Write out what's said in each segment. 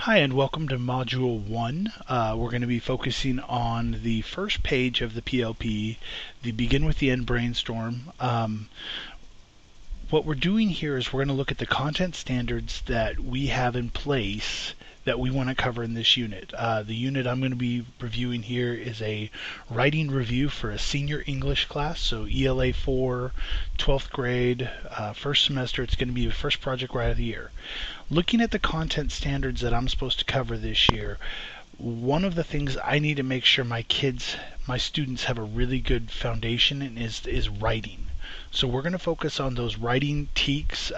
Hi, and welcome to Module 1. We're going to be focusing on the first page of the PLP, the Begin with the End brainstorm. What we're doing here is we're going to look at the content standards that we have in place that we want to cover in this unit. The unit I'm going to be reviewing here is a writing review for a senior English class, so ELA 4, 12th grade, first semester. It's going to be the first project right of the year. Looking at the content standards that I'm supposed to cover this year, one of the things I need to make sure my students have a really good foundation in is writing. So we're going to focus on those writing TEKS,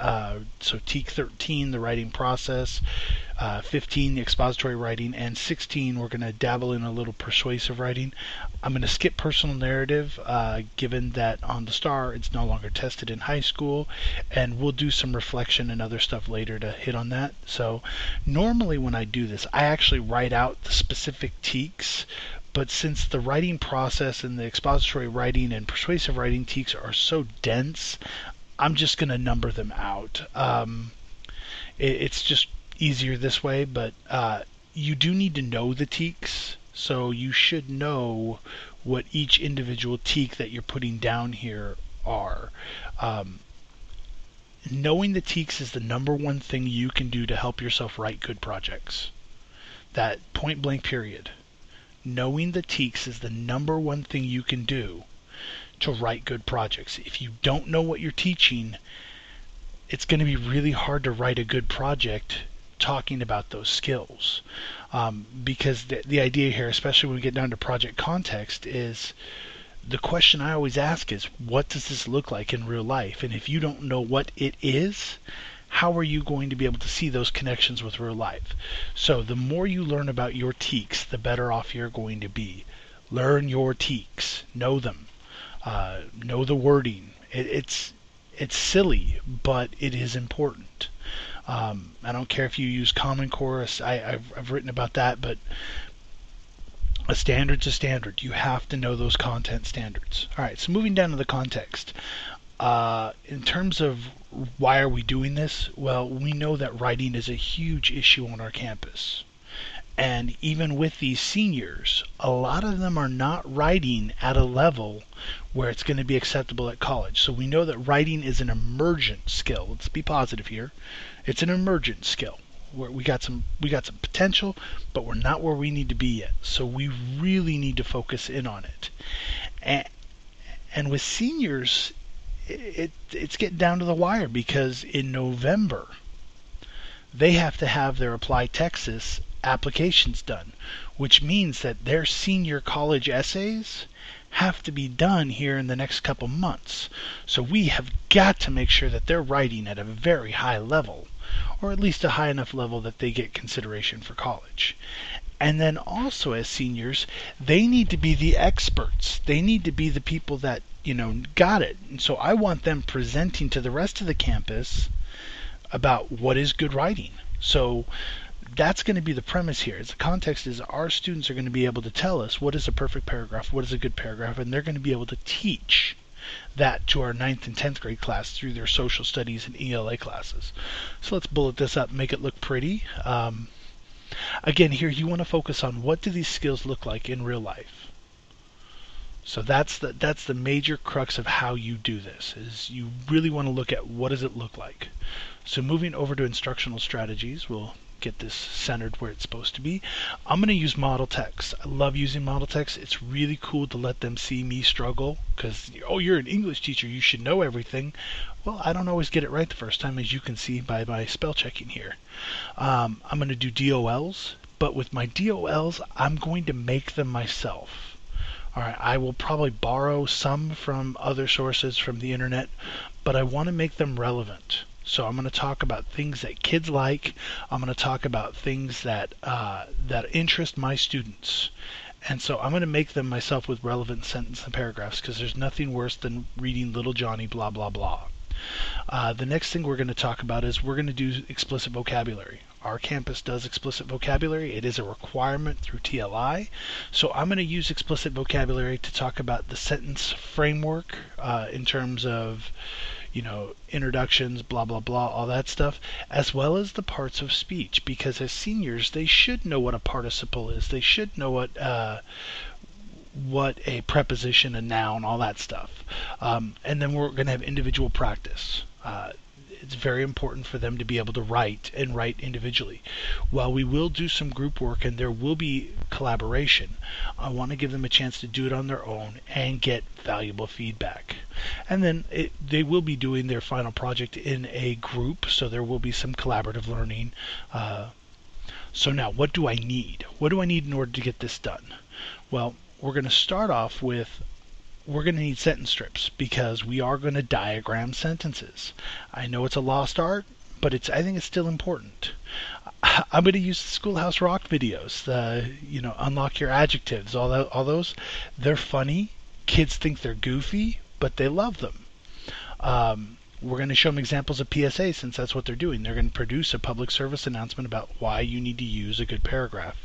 so TEK 13, the writing process, 15, the expository writing, and 16, we're going to dabble in a little persuasive writing. I'm going to skip personal narrative, given that on the STAR it's no longer tested in high school, and we'll do some reflection and other stuff later to hit on that. So normally when I do this, I actually write out the specific TEKS, but since the writing process and the expository writing and persuasive writing TEKS are so dense, I'm just going to number them out. It's just easier this way, but you do need to know the TEKS, so you should know what each individual TEK that you're putting down here are. Knowing the TEKS is the number one thing you can do to help yourself write good projects. That point blank period. Knowing the TEKS is the number one thing you can do to write good projects. If you don't know what you're teaching, it's going to be really hard to write a good project talking about those skills. Because the idea here, especially when we get down to project context, is the question I always ask is, what does this look like in real life? And if you don't know what it is, how are you going to be able to see those connections with real life? So the more you learn about your TEKS, the better off you're going to be. Learn your TEKS. Know them. Know the wording. It's silly, but it is important. I don't care if you use Common Core. I've written about that, but a standard's a standard. You have to know those content standards. All right, so moving down to the context. In terms of why are we doing this? Well, we know that writing is a huge issue on our campus. And even with these seniors, a lot of them are not writing at a level where it's going to be acceptable at college. So we know that writing is an emergent skill. Let's be positive here. It's an emergent skill. We got some potential, but we're not where we need to be yet. So we really need to focus in on it. And with seniors, it's getting down to the wire, because in November they have to have their Apply Texas applications done, which means that their senior college essays have to be done here in the next couple months. So we have got to make sure that they're writing at a very high level, or at least a high enough level that they get consideration for college. And then also, as seniors, they need to be the experts. They need to be the people that, got it. And so I want them presenting to the rest of the campus about what is good writing. So that's going to be the premise here. The context is our students are going to be able to tell us what is a perfect paragraph, what is a good paragraph, and they're going to be able to teach that to our 9th and 10th grade class through their social studies and ELA classes. So let's bullet this up and make it look pretty. Again, here you want to focus on what do these skills look like in real life. So that's the major crux of how you do this, is you really want to look at what does it look like. So moving over to instructional strategies, we'll get this centered where it's supposed to be. I'm going to use model text. I love using model text. It's really cool to let them see me struggle, because, you're an English teacher, you should know everything. Well, I don't always get it right the first time, as you can see by my spell checking here. I'm going to do DOLs, but with my DOLs, I'm going to make them myself. All right, I will probably borrow some from other sources from the internet, but I want to make them relevant. So I'm going to talk about things that kids like. I'm going to talk about things that interest my students. And so I'm going to make them myself with relevant sentence and paragraphs, because there's nothing worse than reading Little Johnny blah blah blah. The next thing we're going to talk about is we're going to do explicit vocabulary. Our campus does explicit vocabulary. It is a requirement through TLI. So I'm going to use explicit vocabulary to talk about the sentence framework in terms of introductions, blah, blah, blah, all that stuff, as well as the parts of speech, because as seniors, they should know what a participle is. They should know what a preposition, a noun, all that stuff. And then we're going to have individual practice. It's very important for them to be able to write and write individually. While we will do some group work and there will be collaboration, I want to give them a chance to do it on their own and get valuable feedback. And then they will be doing their final project in a group, so there will be some collaborative learning. So now, what do I need? What do I need in order to get this done? Well, we're going to start off with we're going to need sentence strips, because we are going to diagram sentences. I know it's a lost art, but I think it's still important. I'm going to use the Schoolhouse Rock videos, unlock your adjectives, all those. They're funny. Kids think they're goofy, but they love them. We're going to show them examples of PSA, since that's what they're doing. They're going to produce a public service announcement about why you need to use a good paragraph.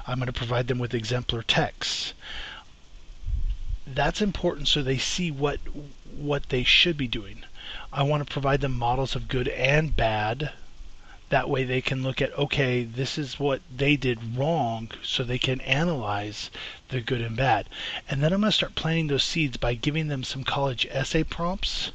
I'm going to provide them with exemplar texts. That's important so they see what they should be doing. I want to provide them models of good and bad. That way they can look at, okay, this is what they did wrong, so they can analyze the good and bad. And then I'm going to start planting those seeds by giving them some college essay prompts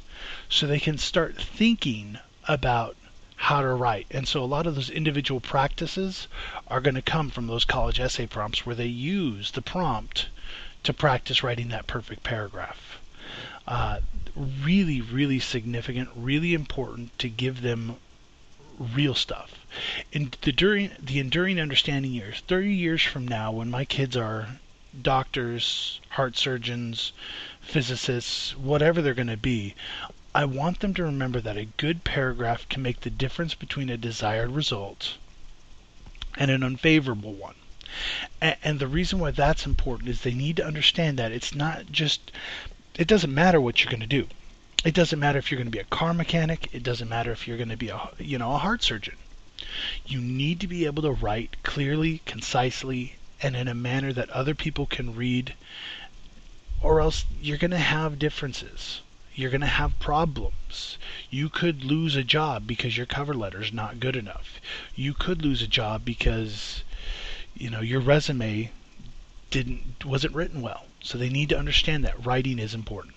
so they can start thinking about how to write. And so a lot of those individual practices are going to come from those college essay prompts, where they use the prompt to practice writing that perfect paragraph. Really, really significant, really important to give them real stuff. In the enduring understanding years, 30 years from now, when my kids are doctors, heart surgeons, physicists, whatever they're going to be, I want them to remember that a good paragraph can make the difference between a desired result and an unfavorable one. And the reason why that's important is they need to understand that it's not just, it doesn't matter what you're going to do. It doesn't matter if you're going to be a car mechanic. It doesn't matter if you're going to be a heart surgeon. You need to be able to write clearly, concisely, and in a manner that other people can read, or else you're going to have differences. You're going to have problems. You could lose a job because your cover letter is not good enough. You could lose a job because your resume wasn't written well. So they need to understand that writing is important.